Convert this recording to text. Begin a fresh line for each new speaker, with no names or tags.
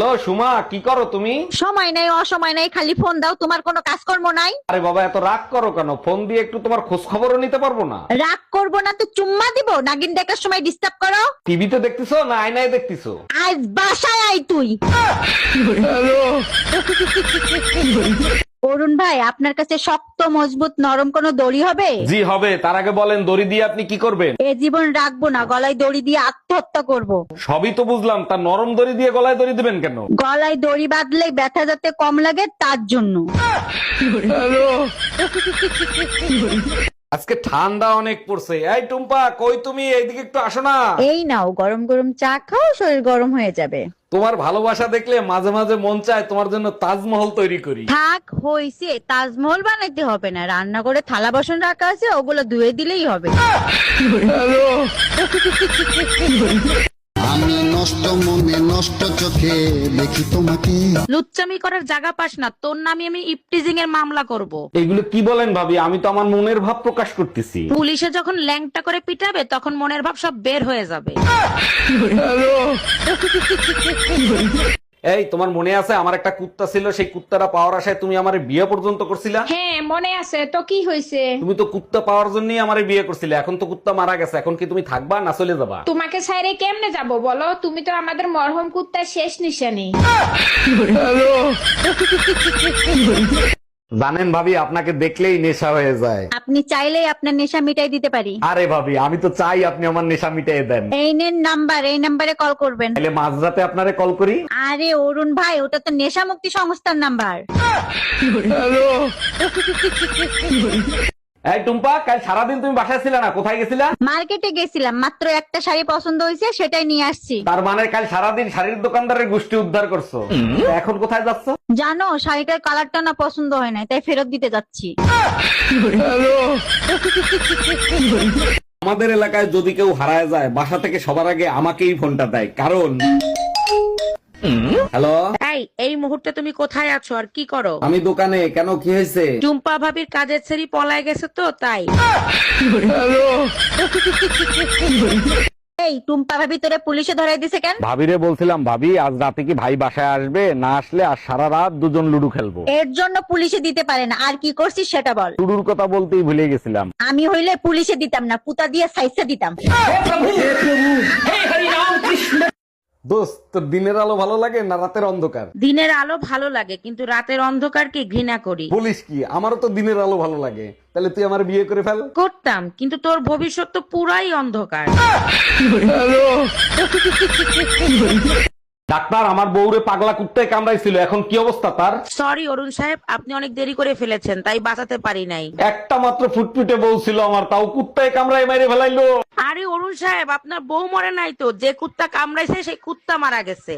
Hello Suma, কি করো তুমি?
সময় নাই অসময় নাই, খালি ফোন দাও। তোমার কোনো কাজকর্ম নাই?
আরে বাবা, এত রাগ করো কেন? ফোন দিয়ে একটু তোমার খোঁজ খবরও নিতে পারবো না?
রাগ করবো না তো চুম্মা দিব? নাগিন দেখার সময় ডিস্টার্ব করো।
টিভিতে দেখতেছো না আয়নায় দেখতেছো?
আজ বাসায় আই তুই। অরুণ ভাই, আপনার কাছে শক্ত মজবুত নরম কোনো দড়ি হবে?
জি হবে। তার আগে বলেন দড়ি দিয়ে আপনি কি করবেন?
এ জীবন রাখবো না, গলায় দড়ি দিয়ে আত্মহত্যা করব।
সবই তো বুঝলাম, তা নরম দড়ি দিয়ে গলায় দড়ি দিবেন কেন?
গলায় দড়ি বাঁধলে ব্যথা যাতে কম লাগে তার জন্য।
আজকে ঠান্ডা অনেক পড়ছে। এই টুম্পা, কই তুমি? এইদিকে একটু আসো না।
এই নাও গরম গরম চা খাও, শরীর গরম হয়ে যাবে।
তোমার ভালোবাসা দেখলে মাঝে মাঝে মন চায় তোমার জন্য তাজমহল তৈরি করি।
থাক হইছে, তাজমহল বানাইতে হবে না, রান্না করে থালা বাসন রাখা আছে, ওগুলো ধুয়ে দিলেই হবে।
আমি নষ্ট মনে নষ্ট চোখে দেখি তোমাকে।
লুচ্চামি করার জায়গা পাস না, তোর নামে আমি ইপটিজিং এর মামলা করব।
এগুলো কি বলেন ভাবি? আমি তো আমার মনের ভাব প্রকাশ করতেছি।
পুলিশে যখন ল্যাংটা করে পিটাবে তখন মনের ভাব সব বের হয়ে যাবে।
এই, তোমার মনে আছে আমার একটা কুত্তা ছিল? সেই কুত্তাটা পাওয়ার আশায় তুমি আমারে বিয়ে পর্যন্ত করছিলা।
হ্যাঁ মনে আছে তো, কি হয়েছে?
তুমি তো কুত্তা পাওয়ার জন্যই আমারে বিয়ে করছিলে। এখন তো কুত্তা মারা গেছে, এখন কি তুমি থাকবা না চলে যাবা?
তোমাকে ছাইরে কেমনে যাব বলো? তুমি তো আমাদের মরহুম কুত্তার শেষ নিশানি।
জানেন ভাবি, আপনাকে দেখলেই নেশা হয়ে যায়।
আপনি চাইলেই আপনার নেশা মিটাই দিতে পারি।
আরে ভাবি, আমি তো চাই আপনি আমার নেশা মিটিয়ে দেন।
এই নেন নাম্বার, এই নাম্বারে কল করবেন।
তাহলে মাঝরাতে আপনারে কল করি।
আরে অরুণ ভাই, ওটা তো নেশা মুক্তি সংস্থার নাম্বার।
এই টুম্পা, কাল সারাদিন তুমি বাসায় ছিলে না, কোথায় গেছিলা?
মার্কেটে গেছিলাম, মাত্র একটা শাড়ি পছন্দ হয়েছে, সেটাই নিয়ে আসছি।
তার মানে কাল সারাদিন শাড়ির দোকানদারের গোষ্ঠী উদ্ধার করছো। এখন কোথায় যাচ্ছ?
জানো, শাড়িটার কালারটা না পছন্দ হয় না, তাই ফেরত দিতে যাচ্ছি।
আমাদের এলাকায় যদি কেউ হারায় যায়, বাসা থেকে সবার আগে আমাকেই ফোনটা দেয়, কারণ হ্যালো,
এই মুহূর্তে তুমি কোথায় আছো আর কি করো?
আমি দোকানে। কেন, কি হয়েছে?
টুম্পা ভাবির কাজের ছেড়ি পলায় গেছে তো তাই।
এই টুম্পা ভাবি, তোরে পুলিশে ধরাই দিছে কেন?
ভাবিরে বলছিলাম, ভাবি আজ রাতে কি ভাই বাসায় আসবে? না আসলে আর সারা রাত দুজন লুডু খেলবো।
এর জন্য পুলিশে দিতে পারে না। আর কি করছিস সেটা বল।
লুডুর কথা বলতেই ভুলে গেছিলাম।
আমি হইলে পুলিশে দিতাম না, পুতা দিয়ে সাইসে দিতাম।
দোস্ত, তোর দিনের আলো ভালো লাগে না রাতের অন্ধকার?
দিনের আলো ভালো লাগে, কিন্তু রাতের অন্ধকারকে ঘৃণা করি।
বলিস কি? আমারও তো দিনের আলো ভালো লাগে। তাহলে তুই আমার বিয়ে করে ফেল।
করতাম, কিন্তু তোর ভবিষ্যৎ তো পুরাই অন্ধকার।
ডাক্তার, আমার বউরে পাগলা কুত্তায় কামড়াইছিল, এখন কি অবস্থা তার?
সরি অরুণ সাহেব, আপনি অনেক দেরি করে ফেলেছেন, তাই বাঁচাতে পারি নাই।
একটা মাত্র ফুটফুটে বউ ছিল আমার, তাও কুত্তায় কামড়ায় মেরে ফেলাইলো।
আরে অরুণ সাহেব, আপনার বউ মরে নাই তো, যে কুত্তা কামড়াইছে সেই কুত্তা মারা গেছে।